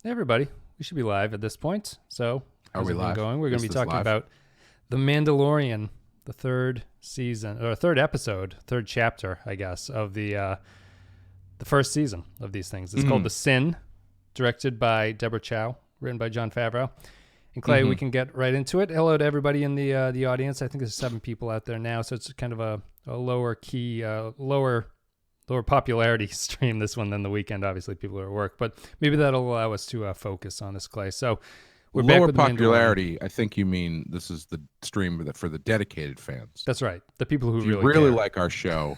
Hey everybody, we should be live at this point. So, Are how's we everyone live? going? We're going to Is be this talking live? about The Mandalorian, the third season, or third episode, third chapter, I guess, of the first season of these things. It's called Mm-hmm. The Sin, directed by Deborah Chow, written by Jon Favreau. And Clay, Mm-hmm. we can get right into it. Hello to everybody in the audience. I think there's 7 people out there now, so it's kind of a lower key, lower popularity stream this one than the weekend. Obviously, people are at work, but maybe that'll allow us to focus on this, Clay. So we're back Lower with the Mandalorian. popularity. I think you mean this is the stream for the dedicated fans. That's right, the people who If you really really care. like our show,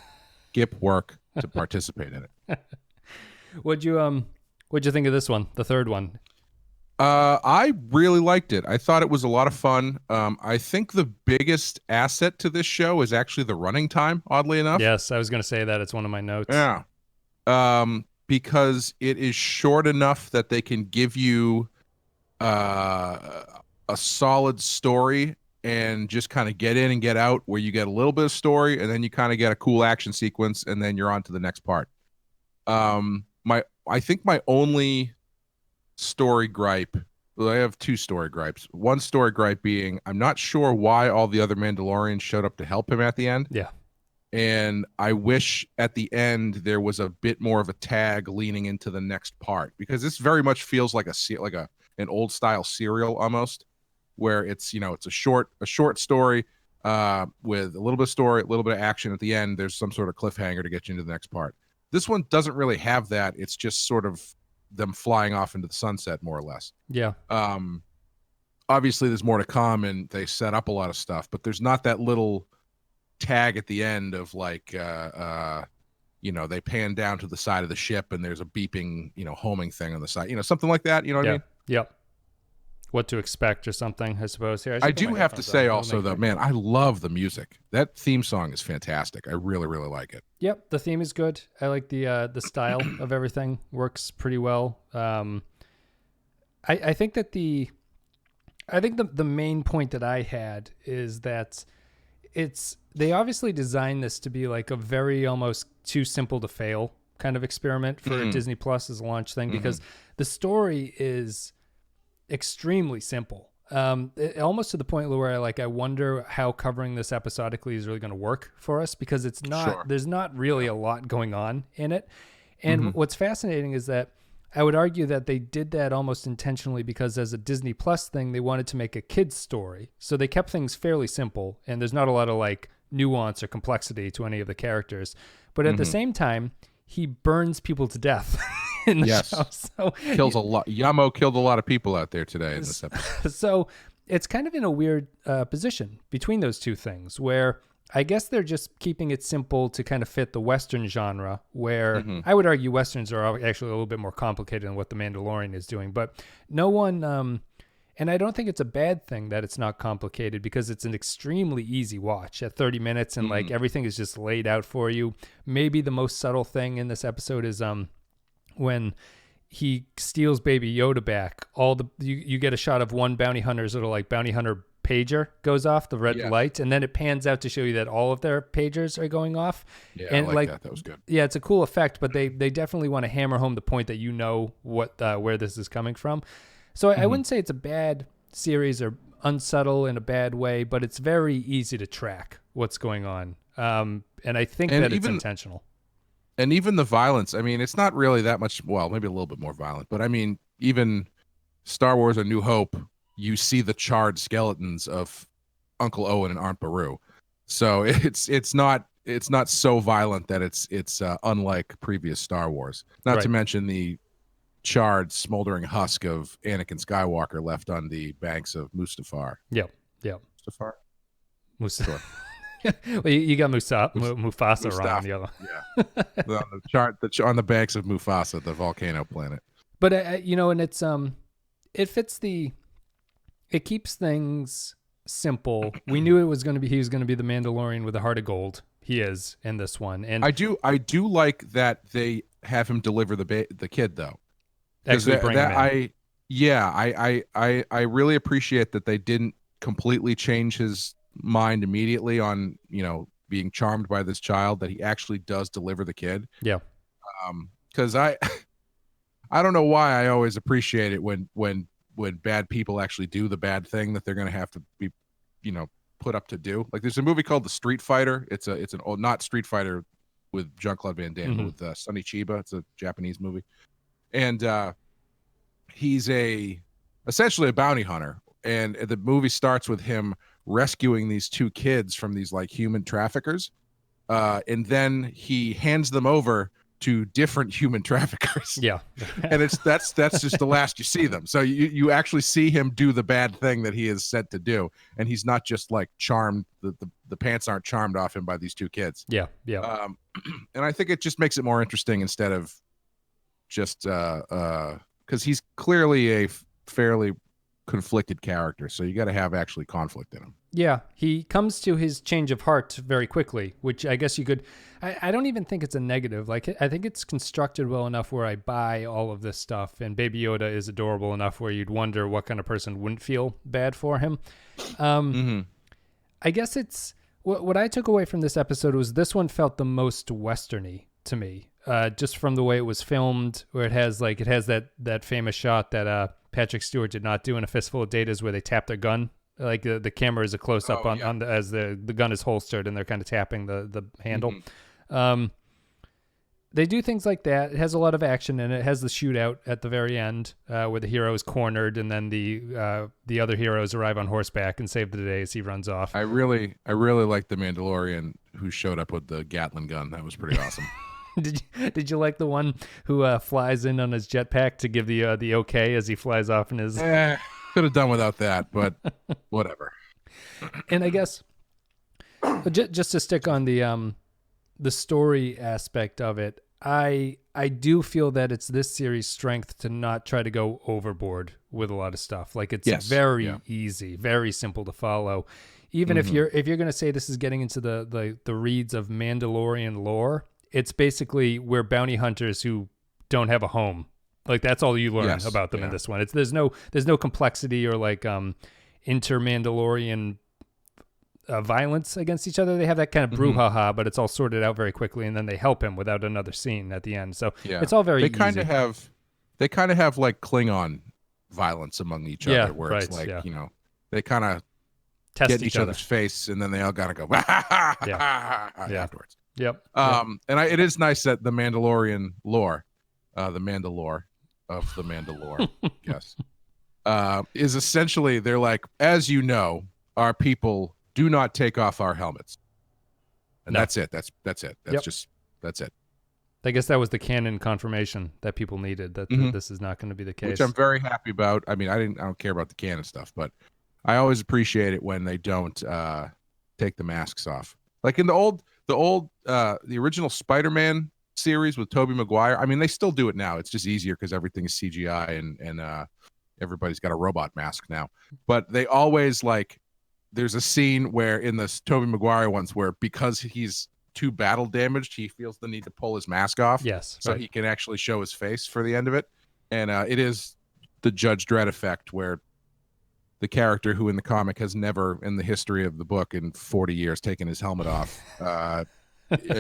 skip work to participate in it. What'd you think of this one, the third one? I really liked it. I thought it was a lot of fun. I think the biggest asset to this show is actually the running time, oddly enough. Yes, I was going to say that. It's one of my notes. Yeah. Because it is short enough that they can give you a solid story and just kind of get in and get out, where you get a little bit of story and then you kind of get a cool action sequence and then you're on to the next part. I think my only story gripe, well, I have 2 story gripes. One story gripe being I'm not sure why all the other Mandalorians showed up to help him at the end. Yeah. And I wish at the end there was a bit more of a tag leaning into the next part, because this very much feels like an old style serial almost, where it's a short story with a little bit of story, a little bit of action at the end. There's some sort of cliffhanger to get you into the next part. This one doesn't really have that. It's just sort of them flying off into the sunset, more or less. Yeah. Obviously there's more to come and they set up a lot of stuff, but there's not that little tag at the end of like they pan down to the side of the ship and there's a beeping homing thing on the side, something like that, what I mean? Yep. What to expect or something, I suppose. Here, I do have to say also though, man, I love the music. That theme song is fantastic. I really, really like it. Yep, the theme is good. I like the style of everything. Works pretty well. I think that the main point that I had is that they obviously designed this to be like a very almost too simple to fail kind of experiment for Disney Plus as a launch thing, because the story is extremely simple. Almost to the point where I wonder how covering this episodically is really going to work for us, because it's not, Sure. there's not really a lot going on in it. And what's fascinating is that I would argue that they did that almost intentionally, because as a Disney Plus thing, they wanted to make a kid's story. So they kept things fairly simple, and there's not a lot of like nuance or complexity to any of the characters. But at the same time, he burns people to death in the show. So kills a lot. Yamo killed a lot of people out there today in this episode. So it's kind of in a weird position between those two things, where I guess they're just keeping it simple to kind of fit the Western genre, where I would argue Westerns are actually a little bit more complicated than what The Mandalorian is doing. But no one, and I don't think it's a bad thing that it's not complicated, because it's an extremely easy watch at 30 minutes and like everything is just laid out for you. Maybe the most subtle thing in this episode is when he steals Baby Yoda back, you get a shot of one bounty hunter's little like bounty hunter pager goes off, the red light, and then it pans out to show you that all of their pagers are going off. Yeah, and I like that. That was good. Yeah, it's a cool effect, but they definitely want to hammer home the point that what where this is coming from. So I wouldn't say it's a bad series or unsubtle in a bad way, but it's very easy to track what's going on. And I think that it's intentional. And even the violence, I mean, it's not really that much, well, maybe a little bit more violent, but I mean, even Star Wars A New Hope, you see the charred skeletons of Uncle Owen and Aunt Beru. So it's not so violent that it's unlike previous Star Wars. Not to mention the charred, smoldering husk of Anakin Skywalker left on the banks of Mustafar. Yep. Mustafar? Mustafar. Well, you got Mufasa wrong. The other. Yeah. On the banks of Mufasa, the volcano planet. But and it's it fits it keeps things simple. We knew he was going to be the Mandalorian with a heart of gold. He is in this one, and I do like that they have him deliver the kid though. Actually, bring him in. I really appreciate that they didn't completely change his mind immediately on being charmed by this child, that he actually does deliver the kid. Yeah. Because I I don't know why I always appreciate it when bad people actually do the bad thing that they're going to have to be, put up to do. Like there's a movie called The Street Fighter. It's an old, not Street Fighter with Jean-Claude Van Damme, but with Sonny Chiba. It's a Japanese movie, and he's essentially a bounty hunter, and the movie starts with him rescuing these two kids from these like human traffickers, and then he hands them over to different human traffickers. Yeah. And that's just the last you see them. So you actually see him do the bad thing that he is said to do, and he's not just like charmed. The pants aren't charmed off him by these two kids. Yeah. And I think it just makes it more interesting instead of just because he's clearly a fairly conflicted character, so you got to have actually conflict in him. Yeah, he comes to his change of heart very quickly, which I guess you could. I don't even think it's a negative. Like, I think it's constructed well enough where I buy all of this stuff, and Baby Yoda is adorable enough where you'd wonder what kind of person wouldn't feel bad for him. I guess it's what I took away from this episode was this one felt the most Westerny to me, just from the way it was filmed, where it has that famous shot that Patrick Stewart did not do in A Fistful of Datas, where they tap their gun. Like the camera is a close up on as the gun is holstered and they're kind of tapping the handle. They do things like that. It has a lot of action and it has the shootout at the very end where the hero is cornered and then the other heroes arrive on horseback and save the day as he runs off. I really like the Mandalorian who showed up with the Gatling gun. That was pretty awesome. Did you like the one who flies in on his jetpack to give the okay as he flies off in his? Could have done without that, but whatever. And I guess just to stick on the story aspect of it, I do feel that it's this series' strength to not try to go overboard with a lot of stuff. Like it's very easy, very simple to follow. Even if you're going to say this is getting into the reeds of Mandalorian lore, it's basically we're bounty hunters who don't have a home. Like that's all you learn about them in this one. There's no complexity or like inter-Mandalorian violence against each other. They have that kind of brouhaha, but it's all sorted out very quickly, and then they help him without another scene at the end. So it's all very easy. They kind of have like Klingon violence among each other, where it's like they kind of get each other's face, and then they all gotta go afterwards. Yep. It is nice that the Mandalorian lore, the Mandalore of the Mandalore, yes, is essentially they're like, as you know, our people do not take off our helmets, and that's it. That's it. That's it. I guess that was the canon confirmation that people needed that this is not going to be the case, which I'm very happy about. I mean, I don't care about the canon stuff, but I always appreciate it when they don't take the masks off, like in the original Spider-Man series with Tobey Maguire. I mean, they still do it now. It's just easier because everything is CGI and everybody's got a robot mask now. But they always there's a scene where in the Tobey Maguire ones where because he's too battle damaged, he feels the need to pull his mask off. Yes. So he can actually show his face for the end of it. And it is the Judge Dredd effect where the character who in the comic has never in the history of the book in 40 years taken his helmet off.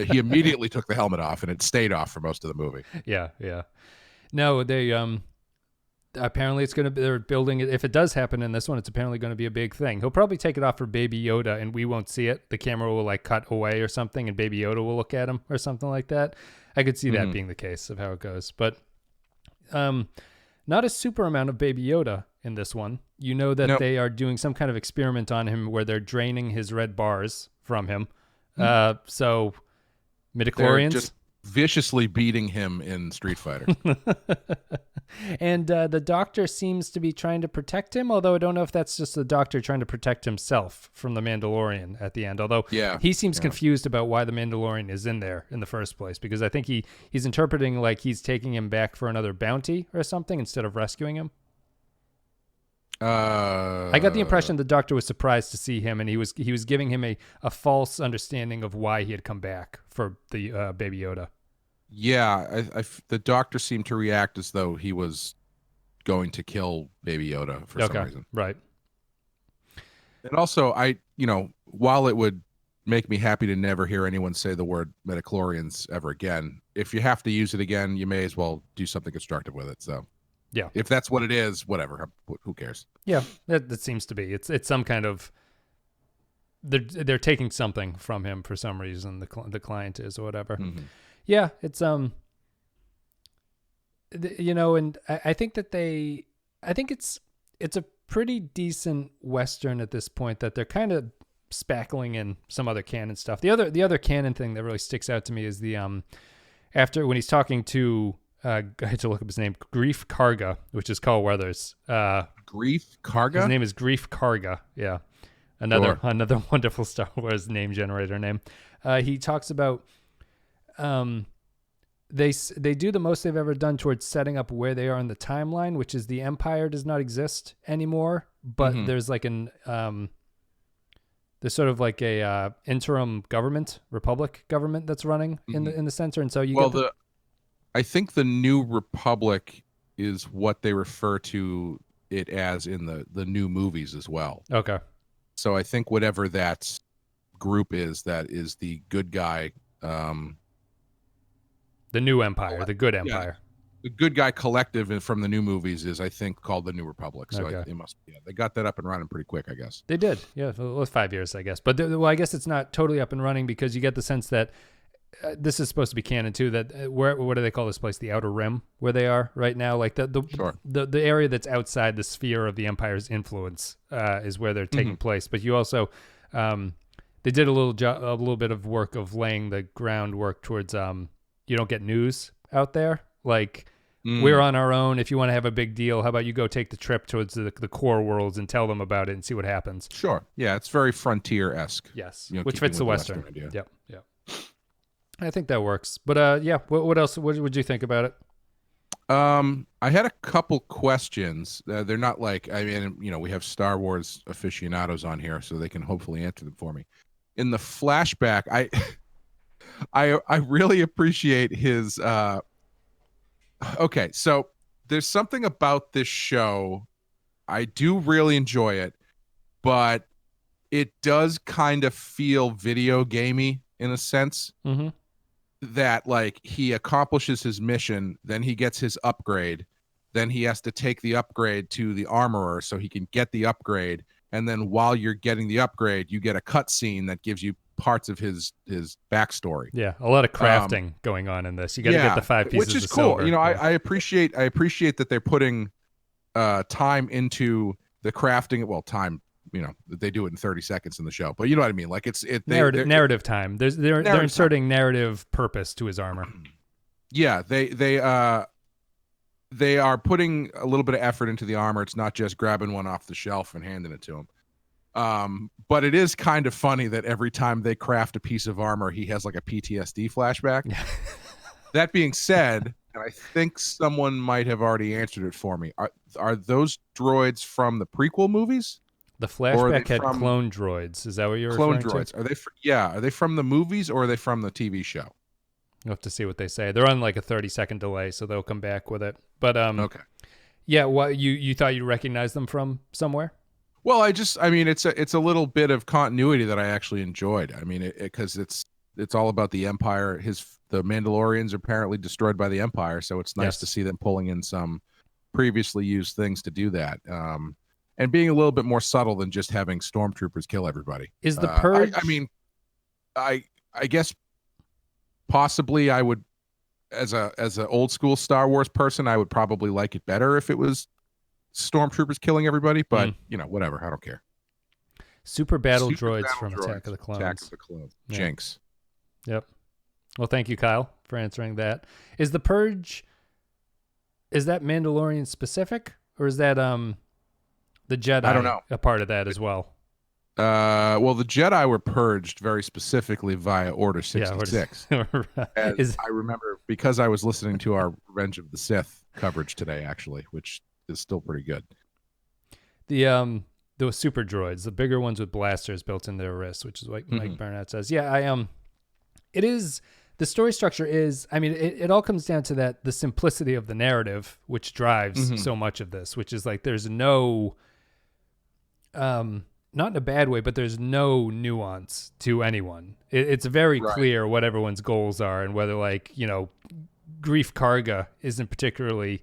He immediately took the helmet off and it stayed off for most of the movie. Yeah. No, they apparently it's going to be, they're building it. If it does happen in this one, it's apparently going to be a big thing. He'll probably take it off for Baby Yoda and we won't see it. The camera will cut away or something and Baby Yoda will look at him or something like that. I could see that being the case of how it goes, but not a super amount of Baby Yoda in this one. You know that they are doing some kind of experiment on him where they're draining his red bars from him. So midichlorians just viciously beating him in Street Fighter. And the doctor seems to be trying to protect him, although I don't know if that's just the doctor trying to protect himself from the Mandalorian at the end. Although he seems confused about why the Mandalorian is in there in the first place, because I think he's interpreting like he's taking him back for another bounty or something instead of rescuing him. I got the impression the doctor was surprised to see him, and he was giving him a false understanding of why he had come back for the Baby Yoda. Yeah, the doctor seemed to react as though he was going to kill Baby Yoda for some reason. Right. And also, while it would make me happy to never hear anyone say the word midichlorians ever again, if you have to use it again, you may as well do something constructive with it. So yeah, if that's what it is, whatever. Who cares? Yeah, that seems to be. It's some kind of they're taking something from him for some reason. The client is or whatever. Mm-hmm. Yeah, it's and I think that it's a pretty decent Western at this point, that they're kind of spackling in some other canon stuff. The other canon thing that really sticks out to me is the after when he's talking to I had to look up his name, Grief Karga, which is Carl Weathers. Grief Karga? His name is Grief Karga. Yeah. Another wonderful Star Wars name generator name. He talks about they do the most they've ever done towards setting up where they are in the timeline, which is the Empire does not exist anymore, but there's like there's sort of like a interim government, republic government that's running in the center, and so I think the New Republic is what they refer to it as in the new movies as well. Okay. So I think whatever that group is, that is the good guy. The new Empire, the good Empire. The good guy collective from the new movies is, I think, called the New Republic. So it must be. Yeah, they got that up and running pretty quick, I guess. They did. Yeah, it was 5 years, I guess. But I guess it's not totally up and running, because you get the sense that this is supposed to be canon too. That what do they call this place? The Outer Rim, where they are right now. Like the area that's outside the sphere of the Empire's influence is where they're taking place. But you also they did a little bit of work of laying the groundwork towards you don't get news out there. Like we're on our own. If you want to have a big deal, how about you go take the trip towards the core worlds and tell them about it and see what happens. Sure. Yeah, it's very frontier-esque. Yes, which fits the Western idea. Yep. I think that works. But what else? What would you think about it? I had a couple questions. They're not like, I mean, we have Star Wars aficionados on here, so they can hopefully answer them for me. In the flashback, I really appreciate his. Okay, so there's something about this show. I do really enjoy it, but it does kind of feel video gamey in a sense. Mm-hmm. That like he accomplishes his mission, then he gets his upgrade, then he has to take the upgrade to the armorer so he can get the upgrade, and then while you're getting the upgrade, you get a cutscene that gives you parts of his backstory. Yeah, a lot of crafting going on in this. You got to get the 5 pieces, which is of cool. silver. I appreciate that they're putting time into the crafting. Well, time. They do it in 30 seconds in the show, but you know what I mean? Like narrative time. They're inserting narrative purpose to his armor. Yeah, they are putting a little bit of effort into the armor. It's not just grabbing one off the shelf and handing it to him. But it is kind of funny that every time they craft a piece of armor, he has like a PTSD flashback. That being said, and I think someone might have already answered it for me. Are those droids from the prequel movies? The flashback had clone droids. Is that what you're referring to? Clone droids. Are they? Are they from the movies or are they from the TV show? You'll have to see what they say. They're on like a 30-second delay, so they'll come back with it. But okay. Yeah. What you thought you recognized them from somewhere? Well, it's a little bit of continuity that I actually enjoyed. I mean, because it's all about the Empire. The Mandalorians are apparently destroyed by the Empire, so it's nice to see them pulling in some previously used things to do that. And being a little bit more subtle than just having stormtroopers kill everybody. Is the purge? I guess possibly I would, as a old school Star Wars person, I would probably like it better if it was stormtroopers killing everybody. But whatever, I don't care. Super battle droids from Attack of the Clones. Attack of the Clones. Yeah. Jinx. Yep. Well, thank you, Kyle, for answering that. Is the purge? Is that Mandalorian specific, or is that the Jedi, I don't know, a part of that as well? Well, the Jedi were purged very specifically via Order 66. Yeah, I remember because I was listening to our Revenge of the Sith coverage today, actually, which is still pretty good. The super droids, the bigger ones with blasters built in their wrists, which is what Mike Barnett says. Yeah, it is. The story structure is, I mean, it all comes down to the simplicity of the narrative, which drives so much of this, which is like there's no not in a bad way, but there's no nuance to anyone. It's very clear what everyone's goals are, and whether, like, you know, Grief Karga isn't particularly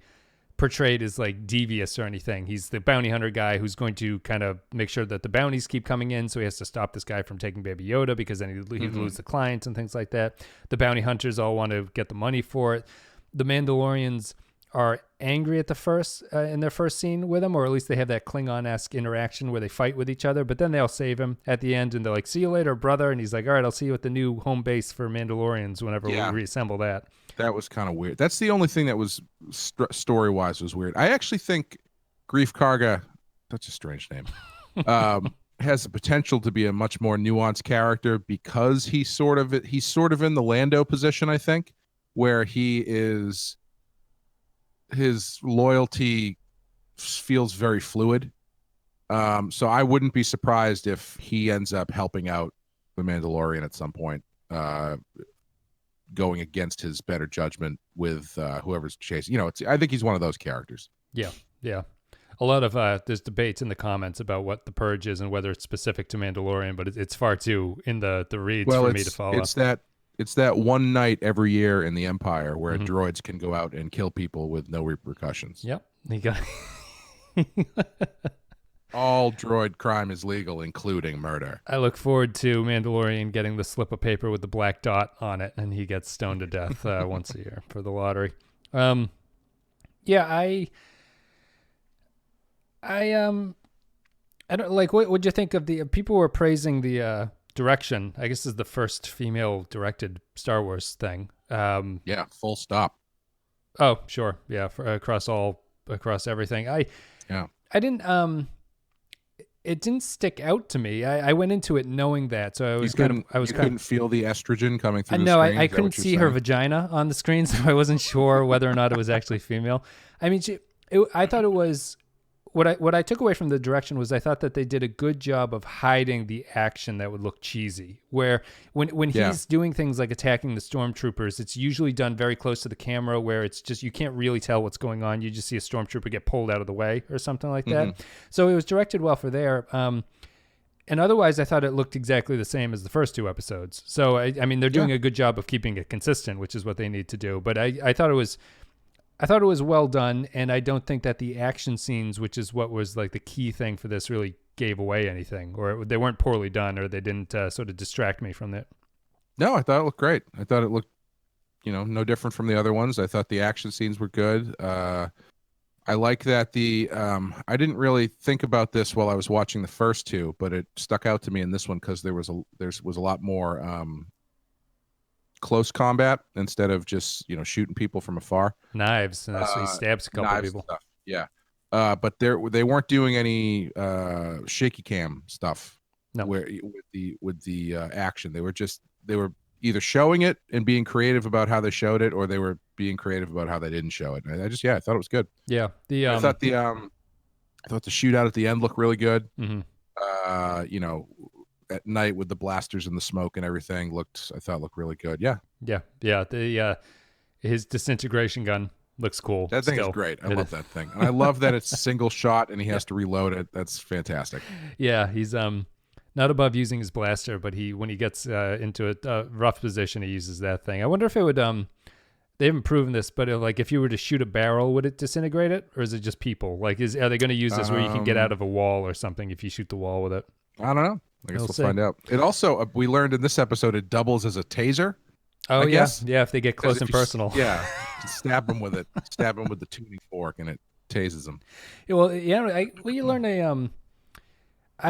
portrayed as like devious or anything. He's the bounty hunter guy who's going to kind of make sure that the bounties keep coming in, so he has to stop this guy from taking Baby Yoda, because then he'd lose the clients and things like that. The bounty hunters all want to get the money for it. The Mandalorians are angry at the first in their first scene with him, or at least they have that Klingon-esque interaction where they fight with each other, but then they'll save him at the end, and they're like, "See you later, brother," and he's like, "All right, I'll see you at the new home base for Mandalorians whenever we reassemble that." That was kind of weird. That's the only thing that was story-wise was weird. I actually think Grief Karga, that's a strange name, has the potential to be a much more nuanced character, because he's sort of in the Lando position, I think, where his loyalty feels very fluid. So I wouldn't be surprised if he ends up helping out the Mandalorian at some point, going against his better judgment with whoever's chasing. You know, I think he's one of those characters. Yeah. A lot of there's debates in the comments about what the Purge is and whether it's specific to Mandalorian, but it's far too in the reads for me to follow. It's that one night every year in the Empire where droids can go out and kill people with no repercussions. Yep. He got all droid crime is legal, including murder. I look forward to Mandalorian getting the slip of paper with the black dot on it, and he gets stoned to death once a year for the lottery. I don't like. What'd you think of the people were praising the direction? I guess this is the first female directed Star Wars thing. Full stop. Oh, sure. Yeah, across everything. I didn't. It didn't stick out to me. I went into it knowing that, so I couldn't feel the estrogen coming through. No, I couldn't see her vagina on the screen, so I wasn't sure whether or not it was actually female. I mean, I thought it was. What I took away from the direction was I thought that they did a good job of hiding the action that would look cheesy. Where when he's doing things like attacking the stormtroopers, it's usually done very close to the camera, where it's just you can't really tell what's going on. You just see a stormtrooper get pulled out of the way or something like that. So it was directed well for there. And otherwise, I thought it looked exactly the same as the first two episodes. So I mean, they're doing a good job of keeping it consistent, which is what they need to do. But I thought it was well done, and I don't think that the action scenes, which is what was like the key thing for this, really gave away anything, or they weren't poorly done, or they didn't sort of distract me from it. No, I thought it looked great. I thought it looked, no different from the other ones. I thought the action scenes were good. I like that I didn't really think about this while I was watching the first two, but it stuck out to me in this one because there was a lot more close combat instead of just shooting people from afar. Knives, and so he stabs a couple of people. Stuff. Yeah, but they weren't doing any shaky cam stuff. No, where with the action, they were either showing it and being creative about how they showed it, or they were being creative about how they didn't show it. And I thought it was good. Yeah, I thought the shootout at the end looked really good. At night with the blasters and the smoke and everything I thought looked really good. Yeah. His disintegration gun looks cool. That thing is great. I love that thing, and I love that it's single shot and he has to reload it. That's fantastic. Yeah, he's not above using his blaster, but when he gets into a rough position, he uses that thing. I wonder if it would they haven't proven this, but like if you were to shoot a barrel, would it disintegrate it, or is it just people? Like, are they going to use this where you can get out of a wall or something if you shoot the wall with it? I don't know. I guess we'll find out. It also, we learned in this episode, it doubles as a taser. Oh, yeah. Yeah, if they get close and personal. Yeah. Stab them with it. Stab them with the tuning fork, and it tases them. Well, yeah. You learn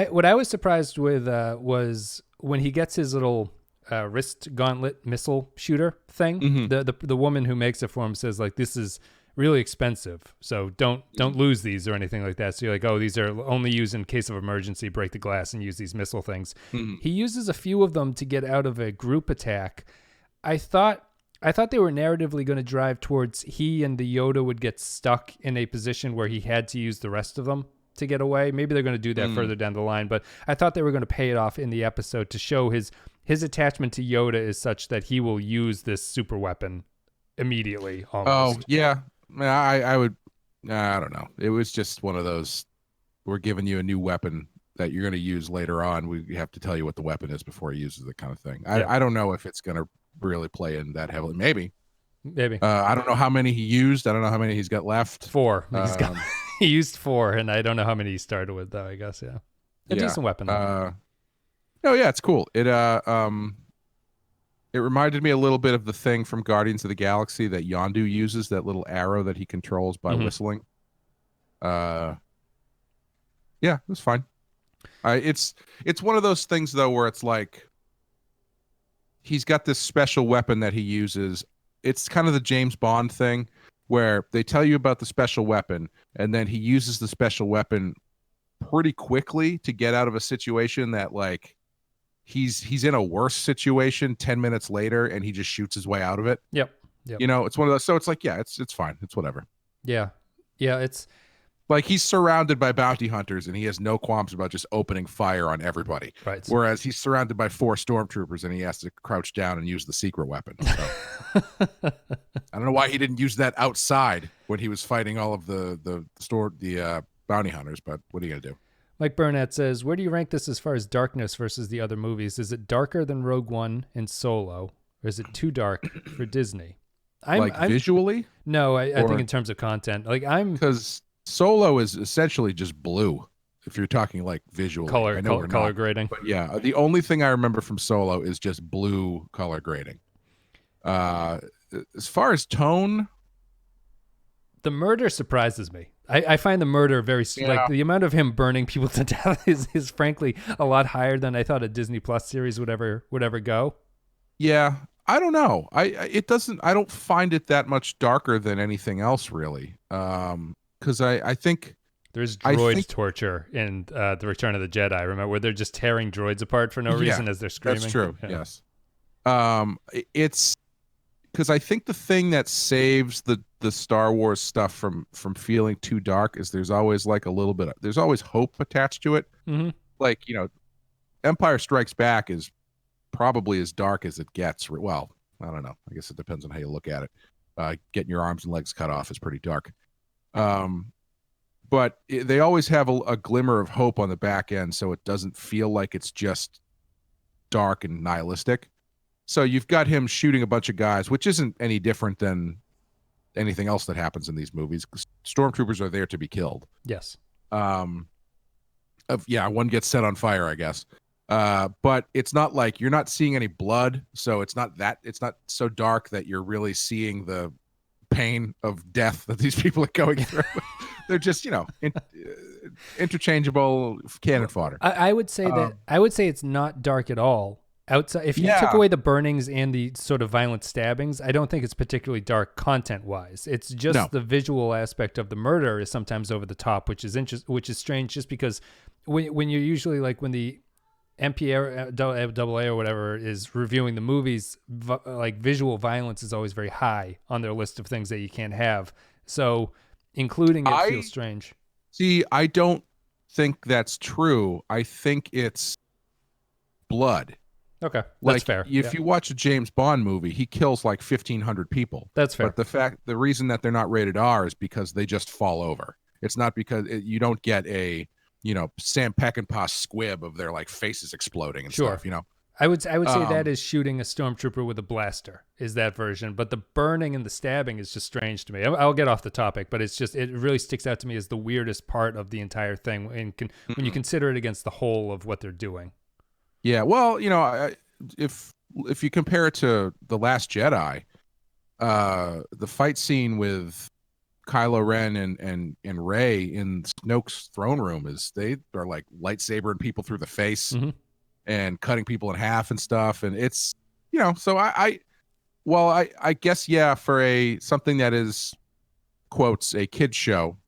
what I was surprised with was when he gets his little wrist gauntlet missile shooter thing. The woman who makes it for him says, like, this is really expensive, so don't lose these or anything like that. So you're like, oh, these are only used in case of emergency, break the glass and use these missile things. He uses a few of them to get out of a group attack. I thought they were narratively going to drive towards he and the Yoda would get stuck in a position where he had to use the rest of them to get away. Maybe they're going to do that further down the line, but I thought they were going to pay it off in the episode to show his attachment to Yoda is such that he will use this super weapon immediately. Almost. Oh, yeah. I would. I don't know. It was just one of those. We're giving you a new weapon that you're going to use later on, we have to tell you what the weapon is before he uses it, kind of thing. Yeah. I don't know if it's going to really play in that heavily. Maybe. Maybe. I don't know how many he used. I don't know how many he's got left. 4. He used 4, and I don't know how many he started with, though, I guess, yeah. A decent weapon, though. No, yeah, it's cool. It reminded me a little bit of the thing from Guardians of the Galaxy that Yondu uses, that little arrow that he controls by whistling. Yeah, it was fine. It's one of those things, though, where it's like he's got this special weapon that he uses. It's kind of the James Bond thing where they tell you about the special weapon, and then he uses the special weapon pretty quickly to get out of a situation that, like, he's in a worse situation 10 minutes later, and he just shoots his way out of it. Yep. You know, it's one of those. So it's like, yeah, it's fine. It's whatever. Yeah. It's like he's surrounded by bounty hunters, and he has no qualms about just opening fire on everybody. Right. Whereas he's surrounded by 4 stormtroopers, and he has to crouch down and use the secret weapon. So I don't know why he didn't use that outside when he was fighting all of the bounty hunters. But what are you gonna do? Mike Burnett says, where do you rank this as far as darkness versus the other movies? Is it darker than Rogue One and Solo, or is it too dark for Disney? I'm visually? No, I think in terms of content. Like because Solo is essentially just blue. If you're talking like visually, color grading. But yeah, the only thing I remember from Solo is just blue color grading. As far as tone, the murder surprises me. I find the murder very like the amount of him burning people to death is frankly a lot higher than I thought a Disney Plus series would ever go. Yeah, I don't know. I don't find it that much darker than anything else really. Because I think there's droid torture in The Return of the Jedi. Remember where they're just tearing droids apart for no reason as they're screaming? That's true. Yeah. Yes. It's because I think the thing that saves the Star Wars stuff from feeling too dark is there's always like there's always hope attached to it. Mm-hmm. Like, you know, Empire Strikes Back is probably as dark as it gets. Well, I don't know. I guess it depends on how you look at it. Getting your arms and legs cut off is pretty dark. But they always have a glimmer of hope on the back end, so it doesn't feel like it's just dark and nihilistic. So you've got him shooting a bunch of guys, which isn't any different than anything else that happens in these movies. Stormtroopers are there to be killed. Yes. One gets set on fire, I guess. But it's not like you're not seeing any blood, so it's not so dark that you're really seeing the pain of death that these people are going through. They're just, interchangeable cannon fodder. I would say it's not dark at all. Outside, if you took away the burnings and the sort of violent stabbings, I don't think it's particularly dark content-wise. It's just the visual aspect of the murder is sometimes over the top, which is strange. Just because when you're usually like when the MPAA or whatever is reviewing the movies, like visual violence is always very high on their list of things that you can't have. So including it feels strange. See, I don't think that's true. I think it's blood. Okay, that's fair. If you watch a James Bond movie, he kills like 1,500 people. That's fair. But the reason that they're not rated R is because they just fall over. It's not because you don't get a, Sam Peckinpah squib of their like faces exploding and stuff. I would say that is shooting a stormtrooper with a blaster is that version, but the burning and the stabbing is just strange to me. I'll get off the topic, but it really sticks out to me as the weirdest part of the entire thing when you consider it against the whole of what they're doing. Yeah, well, if you compare it to The Last Jedi, the fight scene with Kylo Ren and Rey in Snoke's throne room they are like lightsabering people through the face and cutting people in half and stuff, and it's so I guess for something that is quotes a kid's show,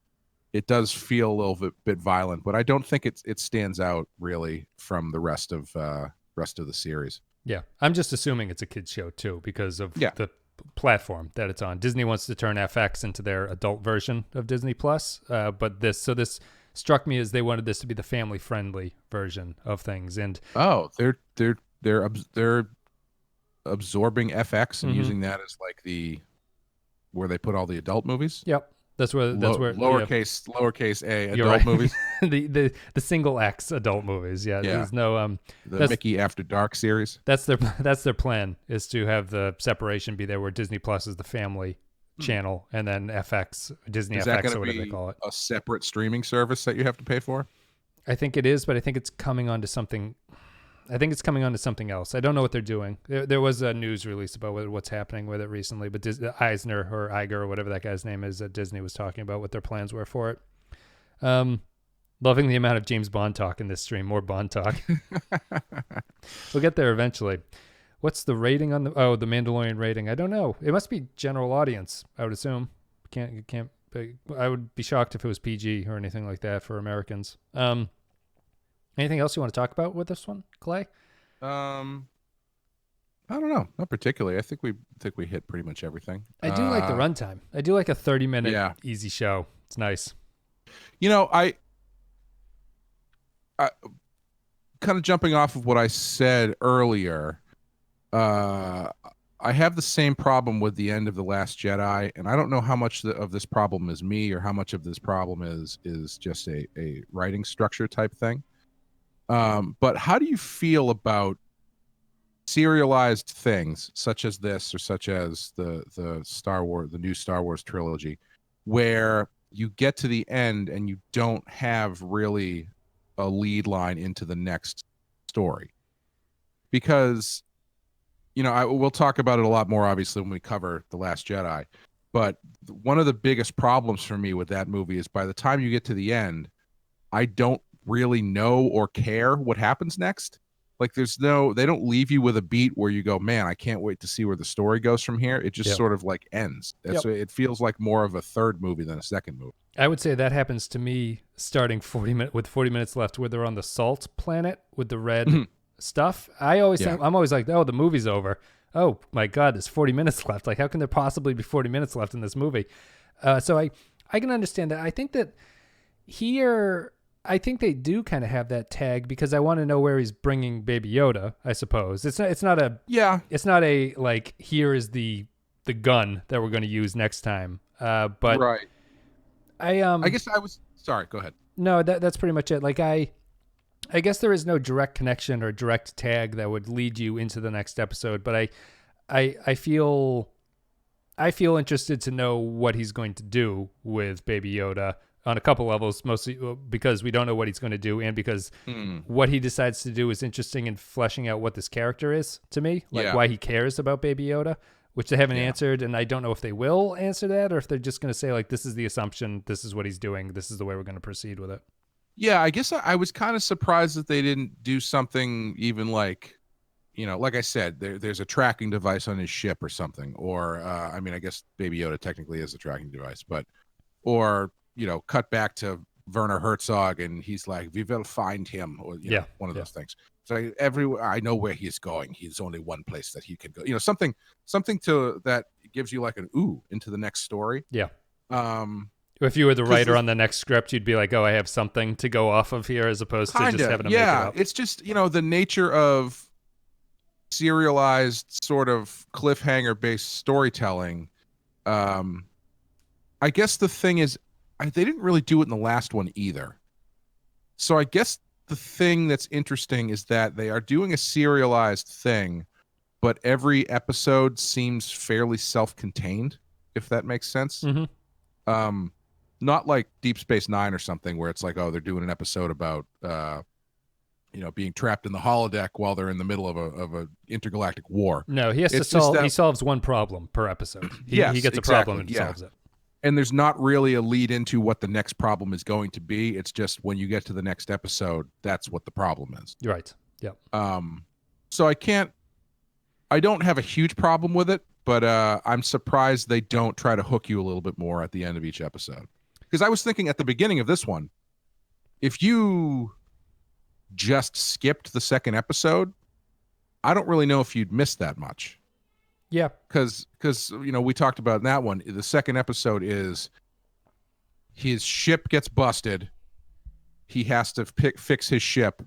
it does feel a little bit violent, but I don't think it stands out really from the rest of the series. Yeah, I'm just assuming it's a kids show too because of the platform that it's on. Disney wants to turn FX into their adult version of Disney Plus, but this struck me as they wanted this to be the family friendly version of things. And they're absorbing FX and using that as like where they put all the adult movies. Yep. That's where lowercase a you're adult right. movies. the single X adult movies. Yeah, Yeah. there's no The Mickey After Dark series. That's their plan, is to have the separation be there, where Disney Plus is the family channel, and then FX, Disney Is that FX, going or whatever to they call it. be a separate streaming service that you have to pay for? I think it is, but I think it's coming onto something. I think it's coming onto something else. I don't know what they're doing. There was a news release about what's happening with it recently, but Eisner or Iger or whatever that guy's name is at Disney was talking about what their plans were for it. Loving the amount of James Bond talk in this stream. More Bond talk. We'll get there eventually. What's the rating on the Mandalorian rating? I don't know. It must be general audience, I would assume. Can't. I would be shocked if it was PG or anything like that for Americans. Anything else you want to talk about with this one, Clay? I don't know. Not particularly. I think we hit pretty much everything. I do like the runtime. I do like a 30-minute easy show. It's nice. I kind of jumping off of what I said earlier, I have the same problem with the end of The Last Jedi, and I don't know how much of this problem is me or how much of this problem is just a writing structure type thing. But how do you feel about serialized things such as this, or such as the new Star Wars trilogy, where you get to the end and you don't have really a lead line into the next story? Because, we'll talk about it a lot more, obviously, when we cover The Last Jedi. But one of the biggest problems for me with that movie is by the time you get to the end, I don't really know or care what happens next. Like they don't leave you with a beat where you go, man, I can't wait to see where the story goes from here. It just sort of like ends. It feels like more of a third movie than a second movie. I would say that happens to me starting 40 minutes left, where they're on the salt planet with the red stuff. I'm always like, oh, the movie's over. Oh my God, there's 40 minutes left. Like, how can there possibly be 40 minutes left in this movie? So I can understand that. I think that here, I think they do kind of have that tag, because I want to know where he's bringing Baby Yoda, I suppose. It's not a like, here is the gun that we're going to use next time. But right. I guess I was sorry, go ahead. No, that's pretty much it. Like I guess there is no direct connection or direct tag that would lead you into the next episode, but I feel interested to know what he's going to do with Baby Yoda on a couple levels, mostly because we don't know what he's going to do, and because what he decides to do is interesting in fleshing out what this character is to me, like why he cares about Baby Yoda, which they haven't answered, and I don't know if they will answer that, or if they're just going to say, like, this is the assumption, this is what he's doing, this is the way we're going to proceed with it. Yeah, I guess I was kind of surprised that they didn't do something even like, like I said, there's a tracking device on his ship or something, or I guess Baby Yoda technically is a tracking device, or cut back to Werner Herzog and he's like, we will find him, or one of those things. So I know where he's going. He's only one place that he can go. Something to that gives you like an ooh into the next story. Yeah. If you were the writer on the next script, you'd be like, oh, I have something to go off of here, as opposed to just having to make it up. It's just, the nature of serialized sort of cliffhanger based storytelling. I guess the thing is, they didn't really do it in the last one either. So I guess the thing that's interesting is that they are doing a serialized thing, but every episode seems fairly self-contained, if that makes sense. Mm-hmm. Not like Deep Space Nine or something where it's like, oh, they're doing an episode about being trapped in the holodeck while they're in the middle of a intergalactic war. No, he has to solve. He solves one problem per episode. He gets a problem and solves it. And there's not really a lead into what the next problem is going to be. It's just when you get to the next episode, that's what the problem is. Right. Yeah. So I don't have a huge problem with it, but I'm surprised they don't try to hook you a little bit more at the end of each episode. Because I was thinking at the beginning of this one, if you just skipped the second episode, I don't really know if you'd miss that much. Yeah, because we talked about in that one. The second episode is his ship gets busted. He has to fix his ship.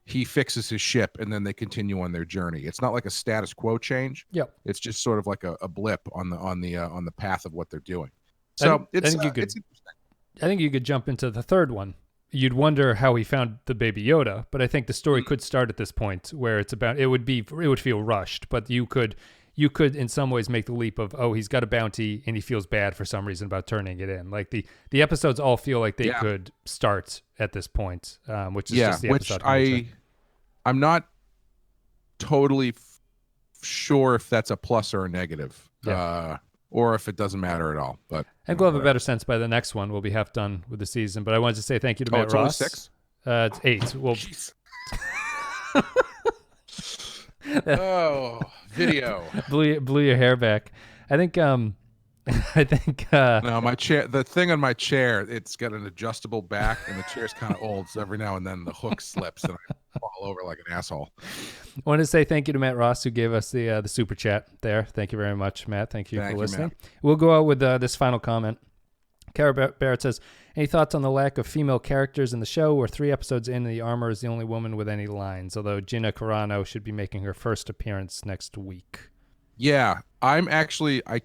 He fixes his ship, and then they continue on their journey. It's not like a status quo change. Yep. It's just sort of like a blip on the path of what they're doing. So it's interesting. I think you could jump into the third one. You'd wonder how he found the Baby Yoda, but I think the story could start at this point where it would feel rushed, but you could in some ways make the leap of, oh, he's got a bounty and he feels bad for some reason about turning it in. Like the episodes all feel like they could start at this point, which is just the episode. I'm not totally sure if that's a plus or a negative. Or if it doesn't matter at all. But I think we'll have a better sense by the next one. We'll be half done with the season. But I wanted to say thank you to Matt Ross. 6? It's 8. Well, video blew your hair back. I think no, my chair, the thing on my chair, it's got an adjustable back and the chair's kind of old, so every now and then the hook slips and I fall over like an asshole. I want to say thank you to Matt Ross, who gave us the super chat there. Thank you very much, Matt. Thank you for listening. We'll go out with this final comment. Kara Barrett says, any thoughts on the lack of female characters in the show, where 3 episodes in, the armor is the only woman with any lines, although Gina Carano should be making her first appearance next week? Yeah, I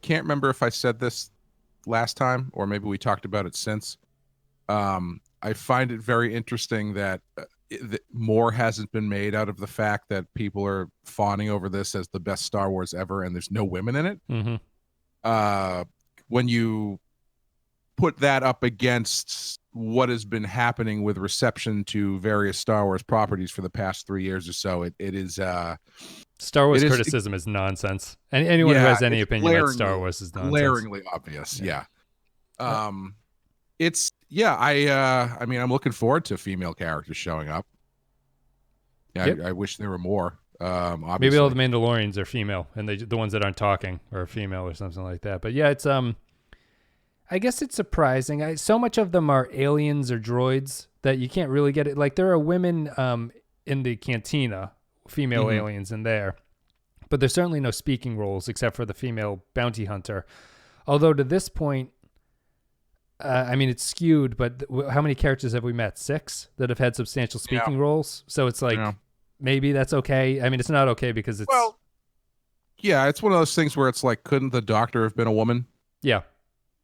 can't remember if I said this last time or maybe we talked about it since. I find it very interesting that more hasn't been made out of the fact that people are fawning over this as the best Star Wars ever and there's no women in it. Mm-hmm. When you put that up against what has been happening with reception to various Star Wars properties for the past 3 years or so, it is Star Wars criticism is nonsense. And anyone who has any opinion about Star Wars is nonsense. Glaringly obvious. Yeah. I mean, I'm looking forward to female characters showing up. Yeah, I wish there were more. Obviously. Maybe all the Mandalorians are female, and the ones that aren't talking are female or something like that. But yeah, it's I guess it's surprising. So much of them are aliens or droids that you can't really get it. Like there are women in the cantina, female aliens in there, but there's certainly no speaking roles except for the female bounty hunter. Although to this point, I mean, it's skewed, but how many characters have we met? 6 that have had substantial speaking roles. So it's like, maybe that's okay. I mean, it's not okay because it's... Well, yeah, it's one of those things where it's like, couldn't the Doctor have been a woman? Yeah.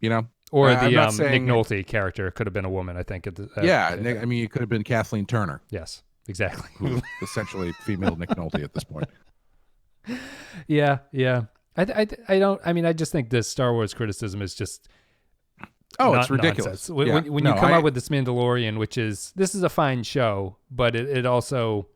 You know? Or the Nick Nolte character could have been a woman, I think. I mean, it could have been Kathleen Turner. Yes, exactly. Who's essentially female Nick Nolte at this point. Yeah. I just think this Star Wars criticism is just... it's ridiculous. When you come out with this Mandalorian, this is a fine show, but it also...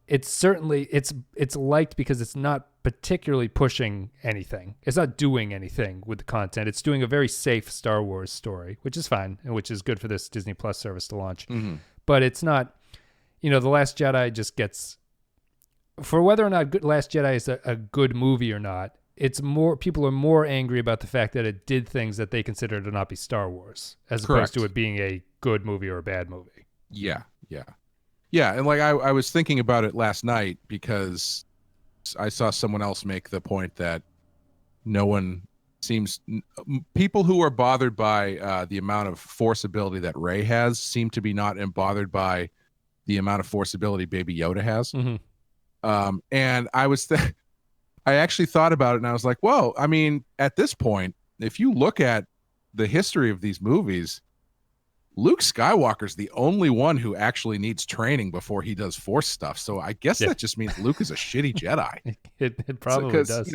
It's certainly it's liked because it's not particularly pushing anything. It's not doing anything with the content. It's doing a very safe Star Wars story, which is fine and which is good for this Disney Plus service to launch. Mm-hmm. But it's not, The Last Jedi just gets, for whether or not Last Jedi is a good movie or not, it's more, people are more angry about the fact that it did things that they consider to not be Star Wars, as opposed to it being a good movie or a bad movie. Yeah. And like I was thinking about it last night because I saw someone else make the point that people who are bothered by the amount of Force ability that Rey has seem to be not bothered by the amount of Force ability Baby Yoda has. Mm-hmm. And I actually thought about it and I was like, whoa, I mean, at this point, if you look at the history of these movies, Luke Skywalker's the only one who actually needs training before he does Force stuff. So I guess that just means Luke is a shitty Jedi. It probably does.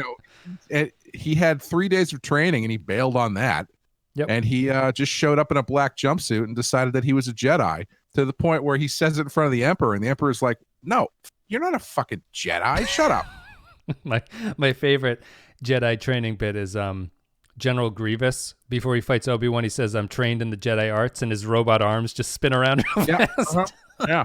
He had 3 days of training and he bailed on that. Yep. And he just showed up in a black jumpsuit and decided that he was a Jedi, to the point where he says it in front of the Emperor, and the Emperor's like, no, you're not a fucking Jedi. Shut up. My favorite Jedi training bit is General Grievous, before he fights Obi-Wan, he says, I'm trained in the Jedi arts, and his robot arms just spin around real fast. Yeah.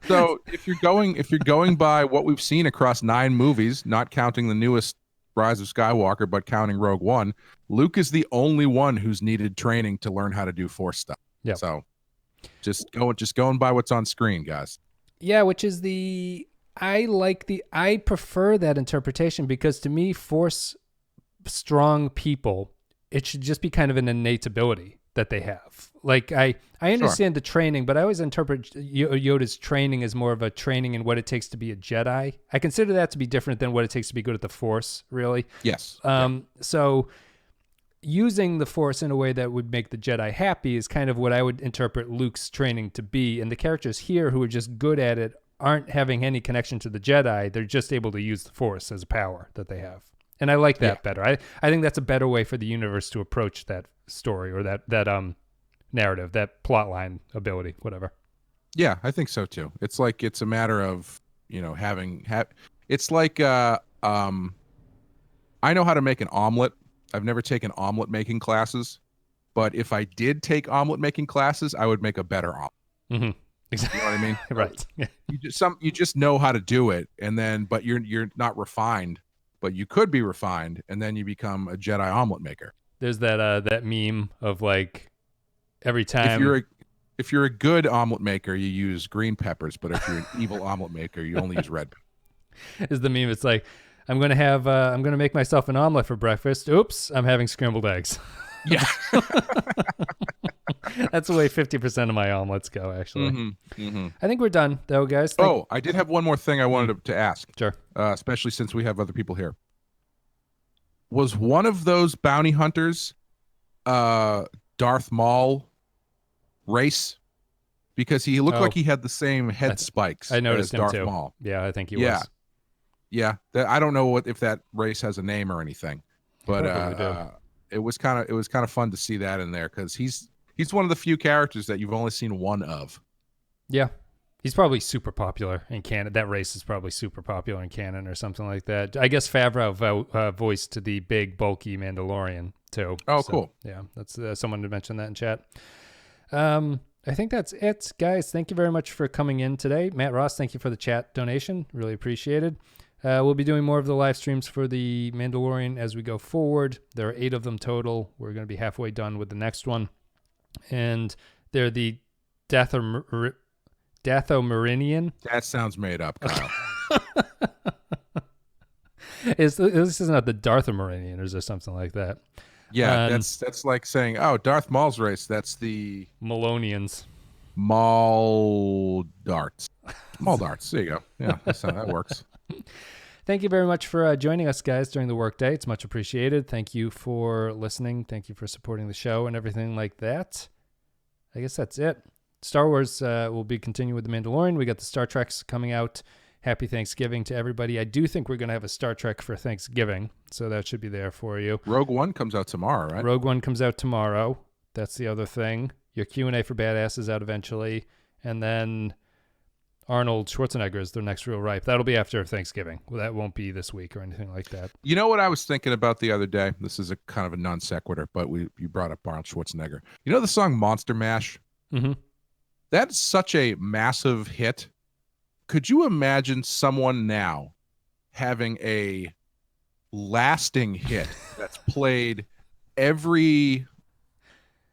So if you're going by what we've seen across 9 movies, not counting the newest Rise of Skywalker, but counting Rogue One, Luke is the only one who's needed training to learn how to do Force stuff. Yeah. So just going by what's on screen, guys. Yeah, which is I prefer that interpretation, because to me, Force strong people, it should just be kind of an innate ability that they have. Like I understand the training, but I always interpret Yoda's training as more of a training in what it takes to be a Jedi. I consider that to be different than what it takes to be good at the Force, really. Yes. So using the Force in a way that would make the Jedi happy is kind of what I would interpret Luke's training to be. And the characters here who are just good at it aren't having any connection to the Jedi. They're just able to use the Force as a power that they have. And I like that better. I think that's a better way for the universe to approach that story or that narrative, that plot line ability, whatever. Yeah, I think so too. It's like it's a matter of, it's like I know how to make an omelet. I've never taken omelet making classes, but if I did take omelet making classes, I would make a better omelet. Mm-hmm. Exactly. You know what I mean? Right. You just know how to do it, and then but you're not refined, but you could be refined, and then you become a Jedi omelet maker. There's that meme of like every time if you're a good omelet maker, you use green peppers, but if you're an evil omelet maker, you only use red peppers. Is the meme? It's like I'm gonna make myself an omelet for breakfast. Oops, I'm having scrambled eggs. Yeah. That's the way 50% of my omelets go, actually. Mm-hmm, mm-hmm. I think we're done, though, guys. I did have one more thing I wanted to ask. Sure. Especially since we have other people here. Was one of those bounty hunters Darth Maul race? Because he looked like he had the same head spikes I noticed as Darth him too. Maul. Yeah, I think he was. Yeah. I don't know if that race has a name or anything, but it was kind of fun to see that in there because he's one of the few characters that you've only seen one of. Yeah. He's probably super popular in canon. That race is probably super popular in canon or something like that. I guess Favreau voiced the big, bulky Mandalorian, too. Oh, so, cool. Yeah, that's someone to mention that in chat. I think that's it, guys. Thank you very much for coming in today. Matt Ross, thank you for the chat donation. Really appreciated. We'll be doing more of the live streams for the Mandalorian as we go forward. There are 8 of them total. We're going to be halfway done with the next one. And they're the Dathomirian. That sounds made up, Kyle. This is not the Darthomirian, or is there something like that? Yeah, that's like saying, oh, Darth Maul's race. That's the Malonians. Maul darts. Maul darts. There you go. Yeah, that's how that works. Thank you very much for joining us, guys, during the workday. It's much appreciated. Thank you for listening. Thank you for supporting the show and everything like that. I guess that's it. Star Wars will be continuing with The Mandalorian. We got the Star Treks coming out. Happy Thanksgiving to everybody. I do think we're going to have a Star Trek for Thanksgiving, so that should be there for you. Rogue One comes out tomorrow, right? Rogue One comes out tomorrow. That's the other thing. Your Q&A for Badass is out eventually. And then Arnold Schwarzenegger is the next real ripe. That'll be after Thanksgiving. Well, that won't be this week or anything like that. You know what I was thinking about the other day? This is a kind of a non sequitur, but you brought up Arnold Schwarzenegger. You know the song Monster Mash? Mm-hmm. That's such a massive hit. Could you imagine someone now having a lasting hit that's played every,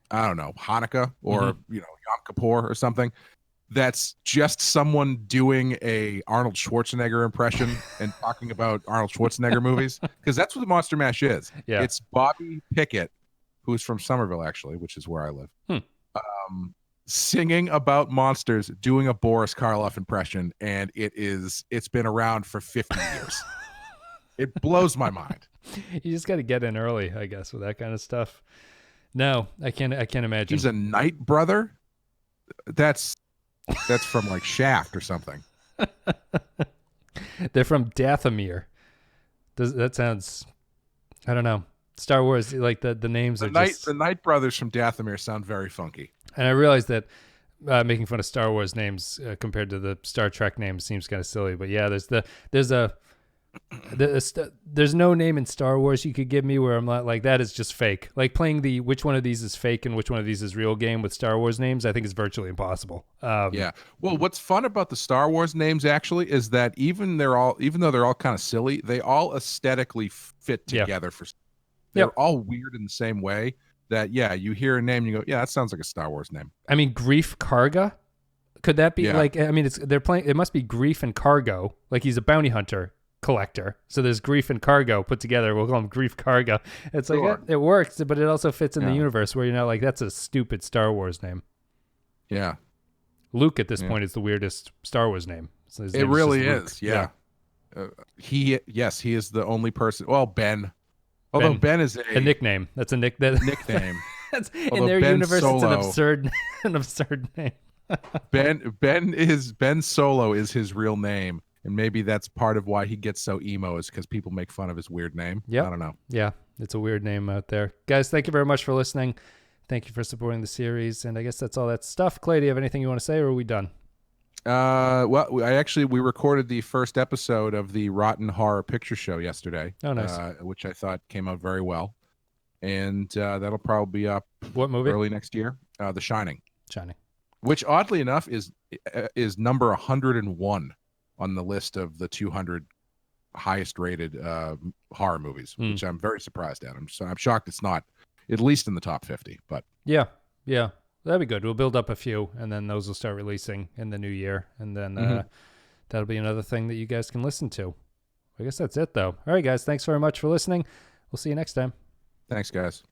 I don't know, Hanukkah or Yom Kippur or something? That's just someone doing a Arnold Schwarzenegger impression and talking about Arnold Schwarzenegger movies, because that's what the Monster Mash is. Yeah. It's Bobby Pickett, who's from Somerville, actually, which is where I live, singing about monsters, doing a Boris Karloff impression, and it's been around for 50 years. It blows my mind. You just got to get in early, I guess, with that kind of stuff. No, I can't imagine. He's a Knight brother. That's from like Shaft or something. They're from Dathomir. That sounds, I don't know. Star Wars, like the names are just... The Knight brothers from Dathomir sound very funky. And I realized that making fun of Star Wars names compared to the Star Trek names seems kind of silly. But yeah, there's no name in Star Wars you could give me where I'm not like, that is just fake. Like playing the which one of these is fake and which one of these is real game with Star Wars names, I think is virtually impossible. Yeah. Well, what's fun about the Star Wars names actually is that even though they're all kind of silly, they all aesthetically fit together. They're all weird in the same way that, you hear a name and you go, yeah, that sounds like a Star Wars name. I mean, Grief Karga. Could that be like, I mean, it must be Grief and Cargo. Like he's a bounty hunter collector. So there's Grief and Cargo put together. We'll call him Grief Karga. It's like, it works, but it also fits in the universe where you're not like, that's a stupid Star Wars name. Yeah. Luke at this point is the weirdest Star Wars name. So it really is. Yeah. He is the only person. Well, Ben. Although Ben is a nickname. That's a nickname. That's, in their Ben universe, Solo, it's an absurd name. Ben Solo is his real name, and maybe that's part of why he gets so emo, is because people make fun of his weird name. Yeah, I don't know. Yeah, it's a weird name out there, guys. Thank you very much for listening. Thank you for supporting the series, and I guess that's all that stuff. Clay, do you have anything you want to say, or are we done? Well, we recorded the first episode of the Rotten Horror Picture Show yesterday. Oh, nice. Which I thought came out very well, and that'll probably be up. What movie? Early next year. The Shining. Shining. Which oddly enough is number 101 on the list of the 200 highest rated horror movies, which I'm very surprised at. I'm shocked it's not at least in the top 50. But yeah, that'd be good. We'll build up a few, and then those will start releasing in the new year, and then that'll be another thing that you guys can listen to. I guess that's it, though. All right, guys, thanks very much for listening. We'll see you next time. Thanks, guys.